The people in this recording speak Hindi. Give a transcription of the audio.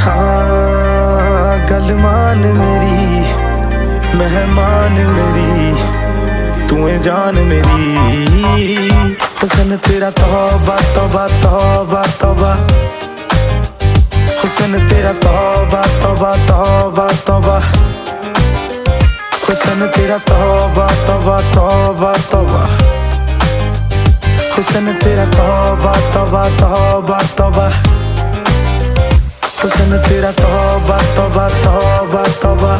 हाँ गल मान मेरी मेहमान मेरी तू है जान मेरी हुस्न तेरा तौबा तौबा तौबा तौबा हुस्न तेरा तौबा तौबा तौबा तौबा हुस्न तेरा तौबा तौबा तौबा तौबा हुस्न तेरा तौबा तौबा तौबा तौबा हुस्न तेरा तौबा तौबा तौबा तौबा